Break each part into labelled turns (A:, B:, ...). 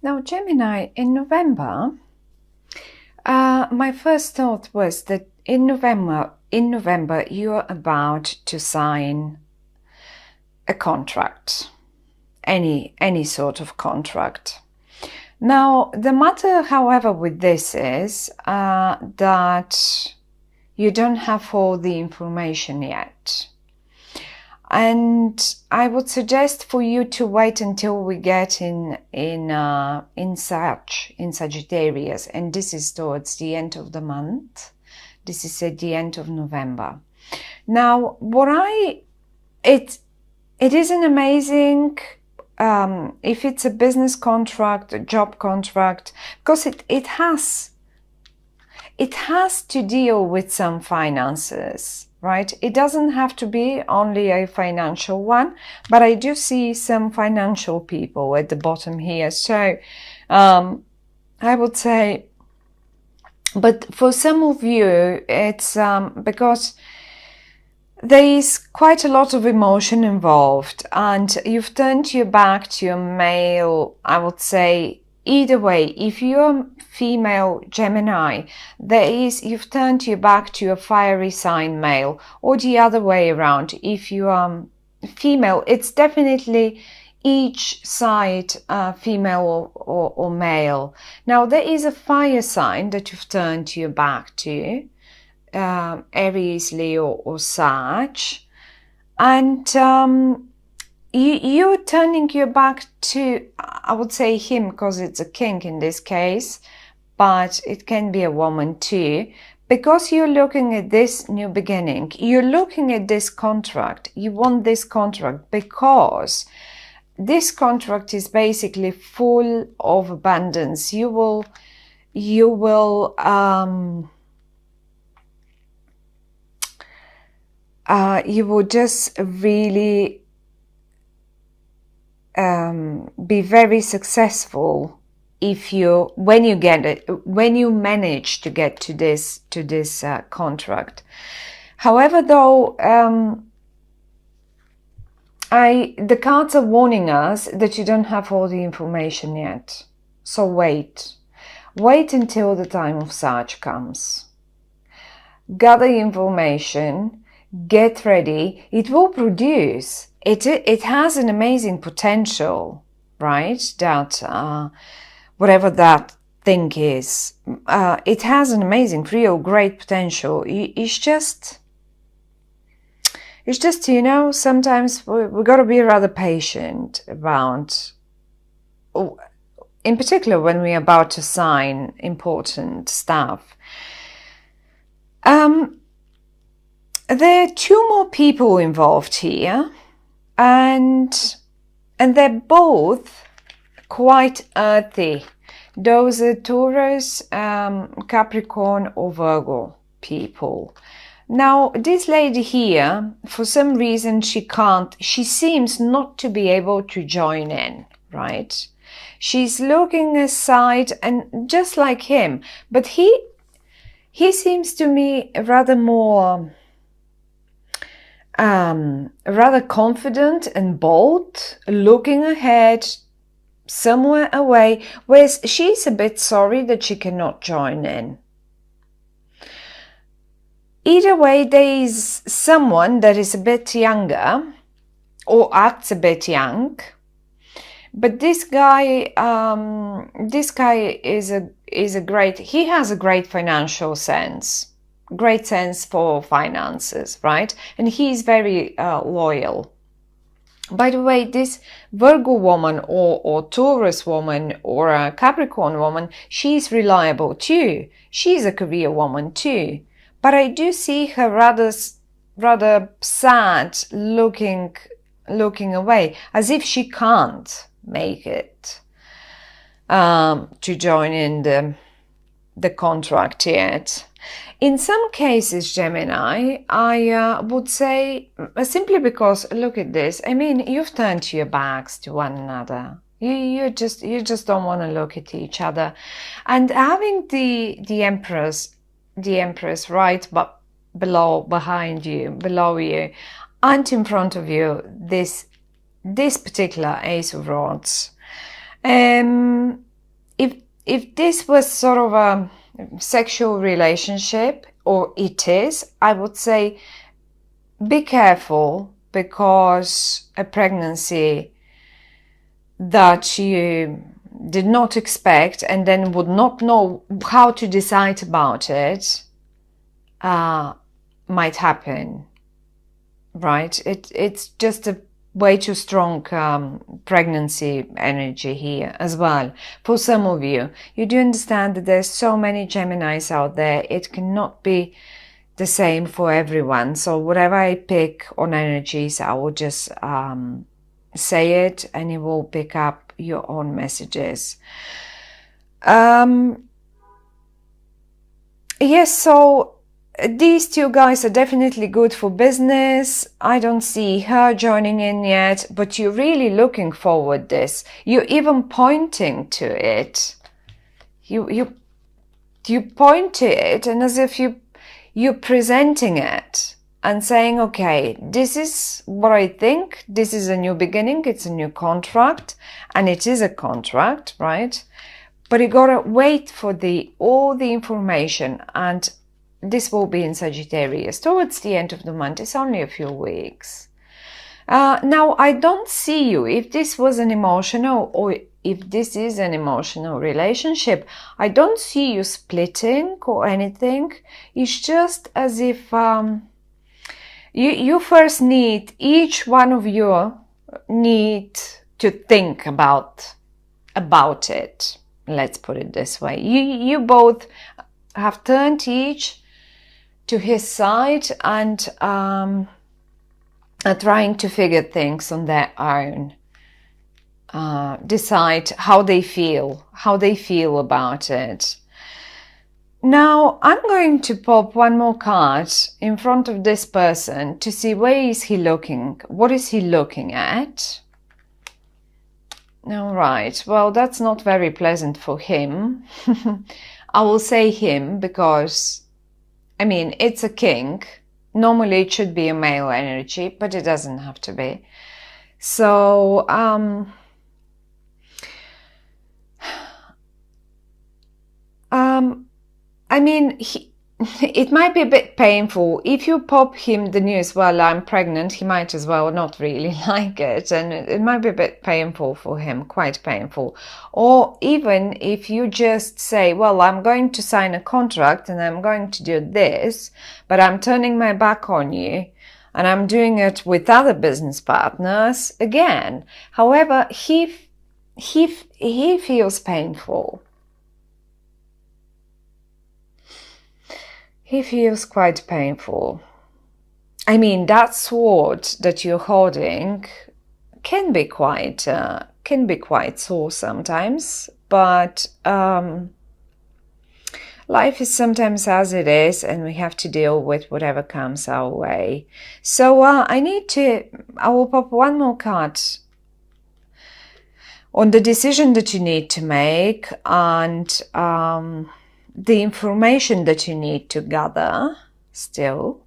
A: Now, Gemini, in November, my first thought was that in November, you're about to sign a contract, any sort of contract. Now, the matter, however, with this is that you don't have all the information yet. And I would suggest for you to wait until we get in Sagittarius, and this is towards the end of the month. This is at the end of November. Now, it is an amazing, if it's a business contract, a job contract, because it has to deal with some finances, right? It doesn't have to be only a financial one, but I do see some financial people at the bottom here. So I would say, but for some of you, it's because there is quite a lot of emotion involved, and you've turned your back to your male, I would say. Either way, if you're female Gemini, you've turned your back to a fiery sign male, or the other way around. If you are female, it's definitely each side, female or male. Now, there is a fire sign that you've turned your back to, Aries, Leo, or Sag, and you're turning your back to, I would say him, because it's a king in this case, but it can be a woman too, because you're looking at this new beginning. You're looking at this contract. You want this contract because this contract is basically full of abundance. You will just really be very successful when you manage to get to this contract. However, though, the cards are warning us that you don't have all the information yet. So wait until the time of Sag comes. Gather information, get ready. It will produce. It has an amazing potential, right? That whatever that thing is, it has an amazing, real, great potential. It's just, sometimes we got to be rather patient about, in particular when we're about to sign important stuff. There are two more people involved here. And they're both quite earthy. Those are Taurus, Capricorn, or Virgo people. Now, this lady here, for some reason, she seems not to be able to join in, right? She's looking aside, and just like him, but he seems to me rather more rather confident and bold, looking ahead, somewhere away, whereas she's a bit sorry that she cannot join in. Either way, there is someone that is a bit younger or acts a bit young, but this guy is a great, he has a great financial sense. Great sense for finances, right? And he's very loyal. By the way, this Virgo woman or Taurus woman or a Capricorn woman, she's reliable too. She's a career woman too. But I do see her rather sad, looking away, as if she can't make it to join in the contract yet. In some cases, Gemini, I would say, simply because, look at this, I mean, you've turned your backs to one another. You just don't want to look at each other. And having the Empress right behind you, below you, and in front of you, this particular Ace of Rods, if this was sort of a sexual relationship, or it is, I would say be careful, because a pregnancy that you did not expect and then would not know how to decide about it might happen, right? It's just a way too strong pregnancy energy here as well. For some of you, you do understand that there's so many Geminis out there. It cannot be the same for everyone. So whatever I pick on energies, I will just say it, and you will pick up your own messages. Yes, so these two guys are definitely good for business. I don't see her joining in yet, but you're really looking forward this. You're even pointing to it. You point to it, and as if you're presenting it and saying, okay, this is what I think. This is a new beginning. It's a new contract, and it is a contract, right? But you gotta wait for all the information, and this will be in Sagittarius towards the end of the month. It's only a few weeks. Now, I don't see you, if this was an emotional, or if this is an emotional relationship, I don't see you splitting or anything. It's just as if you first need, each one of you need to think about it. Let's put it this way. You both have turned each to his side and are trying to figure things on their own. Decide how they feel about it. Now, I'm going to pop one more card in front of this person to see where is he looking, what is he looking at. All right, well, that's not very pleasant for him. I will say him because, I mean, it's a king. Normally it should be a male energy, but it doesn't have to be. So, I mean, it might be a bit painful. If you pop him the news, well, I'm pregnant, he might as well not really like it. And it might be a bit painful for him, quite painful. Or even if you just say, well, I'm going to sign a contract and I'm going to do this, but I'm turning my back on you and I'm doing it with other business partners again. However, he feels painful. He feels quite painful. I mean, that sword that you're holding can be quite sore sometimes, but life is sometimes as it is, and we have to deal with whatever comes our way. So I will pop one more card on the decision that you need to make, and the information that you need to gather still.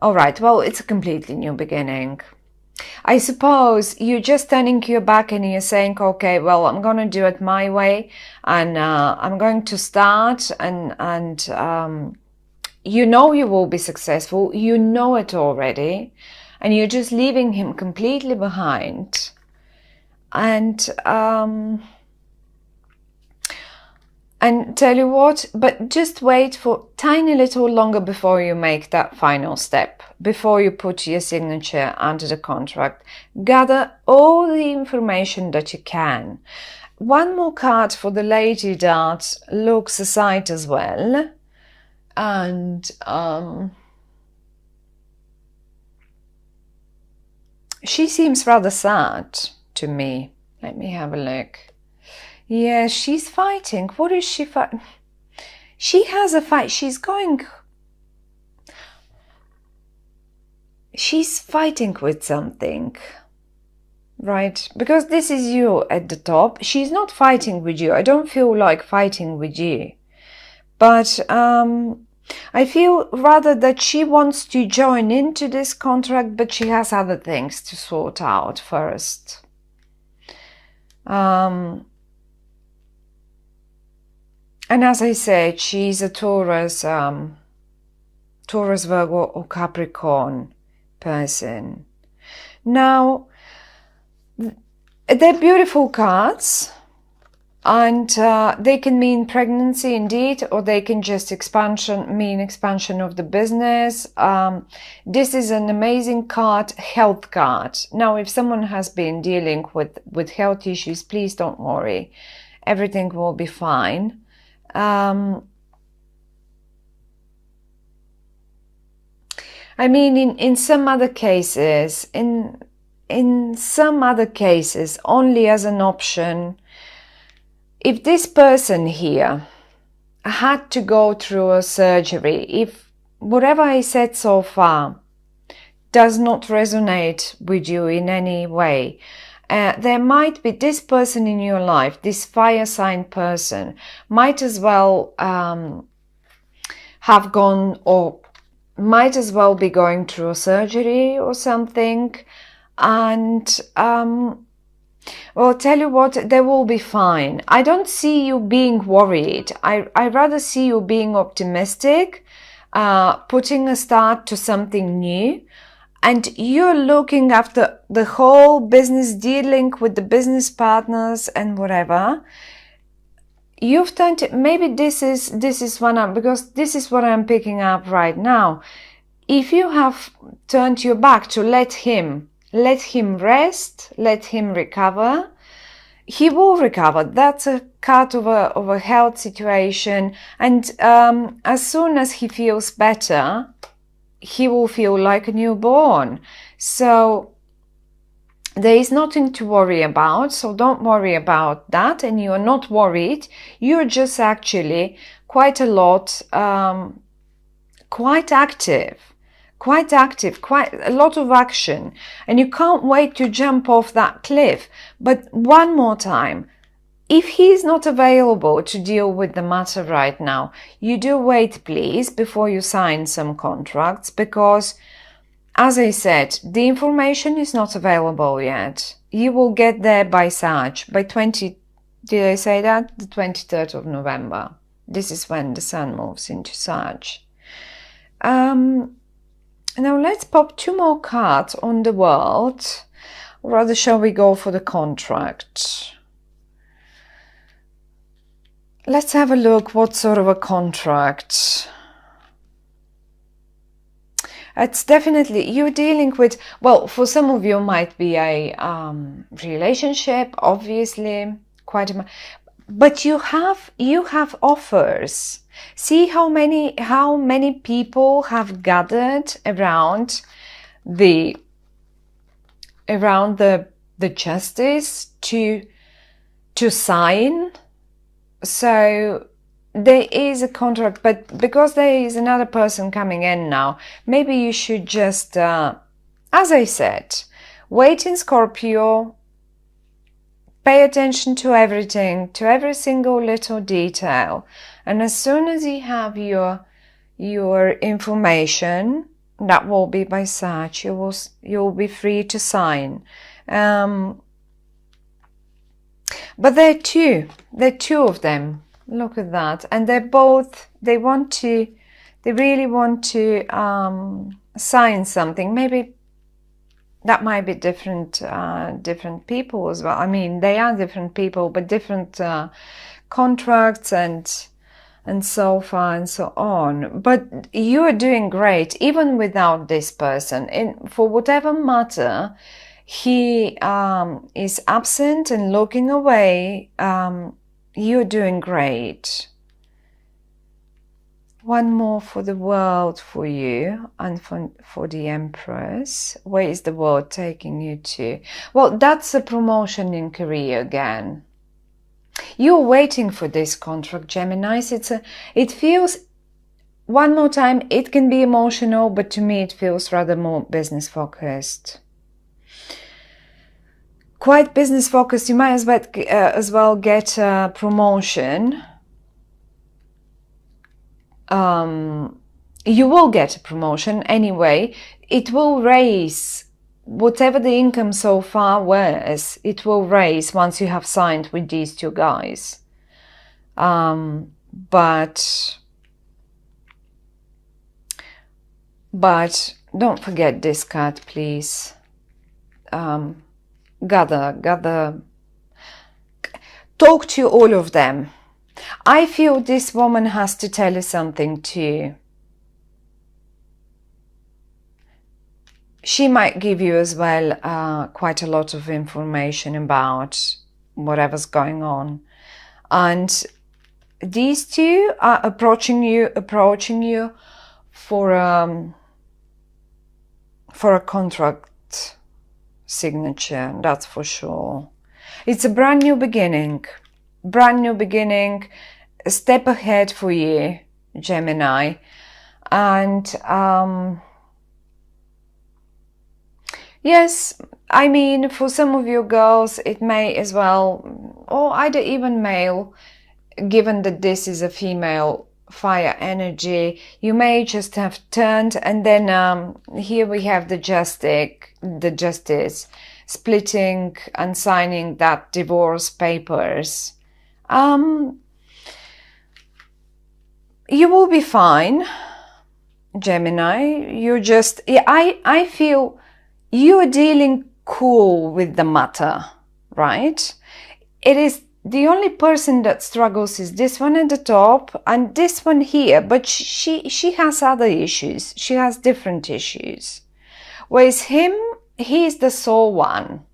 A: All right, well, it's a completely new beginning. I suppose you're just turning your back and you're saying, okay, well, I'm going to do it my way, and I'm going to start, and you know you will be successful. You know it already, and you're just leaving him completely behind. And tell you what, but just wait for tiny little longer before you make that final step, before you put your signature under the contract. Gather all the information that you can. One more card for the lady that looks aside as well. And she seems rather sad to me. Let me have a look. Yeah, she's fighting. What is she fighting? She has a fight. She's fighting with something, right? Because this is you at the top. She's not fighting with you. I don't feel like fighting with you. But I feel rather that she wants to join into this contract, but she has other things to sort out first. And as I said, she's a Taurus, Taurus, Virgo or Capricorn person. Now, they're beautiful cards, and they can mean pregnancy indeed, or they can just mean expansion of the business. This is an amazing card, health card. Now, if someone has been dealing with health issues, please don't worry. Everything will be fine. I mean, in some other cases, in some other cases, only as an option, if this person here had to go through a surgery, if whatever I said so far does not resonate with you in any way, there might be this person in your life, this fire sign person, might as well have gone, or might as well be going through a surgery or something. And well, tell you what, they will be fine. I don't see you being worried. I rather see you being optimistic, putting a start to something new. And you're looking after the whole business, dealing with the business partners and whatever. You've turned to, maybe this is one, because this is what I'm picking up right now. If you have turned your back to let him rest, let him recover, he will recover. That's a card of a health situation. And as soon as he feels better, he will feel like a newborn. So there is nothing to worry about. So don't worry about that. And you're not worried. You're just actually quite a lot, quite active, quite a lot of action. And you can't wait to jump off that cliff. But one more time, if he's not available to deal with the matter right now, you do wait, please, before you sign some contracts, because, as I said, the information is not available yet. You will get there by Sag, by did I say that? The 23rd of November. This is when the Sun moves into Sag. Now let's pop 2 more cards on the world. Or rather, shall we go for the contract? Let's have a look. What sort of a contract? It's definitely, you're dealing with, well, for some of you might be a relationship, obviously, but you have offers. See how many people have gathered around the justice to sign. So there is a contract, but because there is another person coming in now, maybe you should just, as I said, wait in Scorpio, pay attention to everything, to every single little detail. And as soon as you have your information, that will be by Sag, you'll be free to sign. But there are two of them. Look at that. And they really want to sign something. Maybe that might be different people as well. I mean, they are different people, but different contracts and so far and so on. But you are doing great, even without this person. And for whatever matter he is absent and looking away, you're doing great. One more for the world for you, and for the Empress. Where is the world taking you to? Well, that's a promotion in career again. You're waiting for this contract, Geminis. It feels, one more time, it can be emotional, but to me it feels rather more business focused. Quite business focused. You might as well get a promotion. You will get a promotion anyway. It will raise whatever the income so far was. It will raise once you have signed with these 2 guys. But don't forget this card, please. Gather, talk to all of them. I feel this woman has to tell you something too. She might give you as well quite a lot of information about whatever's going on. And these two are approaching you for a contract signature, that's for sure. It's a brand new beginning, a step ahead for you, Gemini. And yes, I mean, for some of you girls, it may as well, or either even male, given that this is a female fire energy, you may just have turned, and then here we have the justice splitting and signing that divorce papers. You will be fine, Gemini. You just, I feel you're dealing cool with the matter, right? It is the only person that struggles is this one at the top and this one here, but she has other issues. She has different issues. Whereas him, he's the soul one,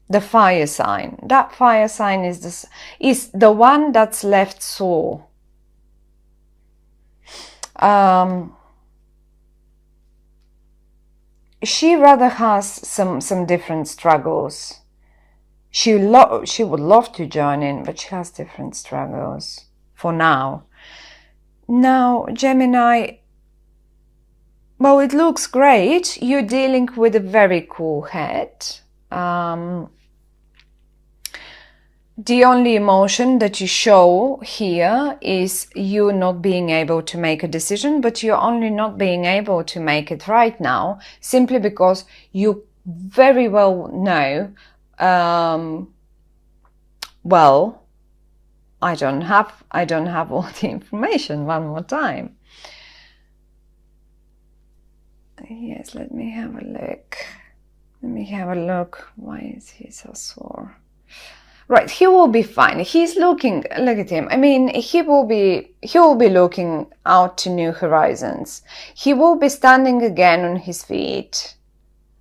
A: the fire sign. That fire sign is the one that's left sore. She rather has some different struggles. She would love to join in, but she has different struggles for now. Now, Gemini, well, it looks great. You're dealing with a very cool head. The only emotion that you show here is you not being able to make a decision, but you're only not being able to make it right now simply because you very well know, well, I don't have all the information. One more time. Yes, let me have a look. Why is he so sore? Right, he will be fine. He's looking, look at him. I mean, he will be looking out to new horizons. He will be standing again on his feet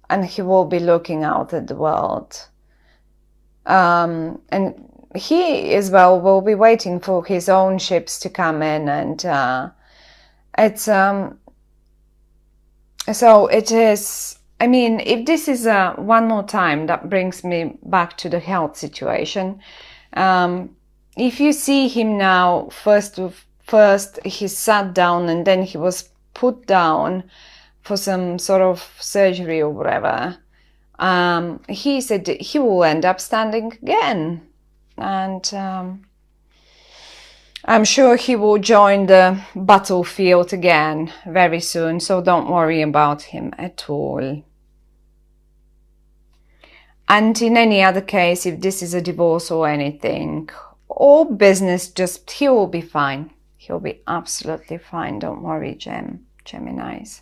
A: and he will be looking out at the world. And he as well will be waiting for his own ships to come in, and so it is. I mean, if this is one more time, that brings me back to the health situation. If you see him now, first he sat down and then he was put down for some sort of surgery or whatever. He said he will end up standing again, and I'm sure he will join the battlefield again very soon, so don't worry about him at all. And in any other case, if this is a divorce or anything, or business, just he will be fine. He'll be absolutely fine. Don't worry, Geminis.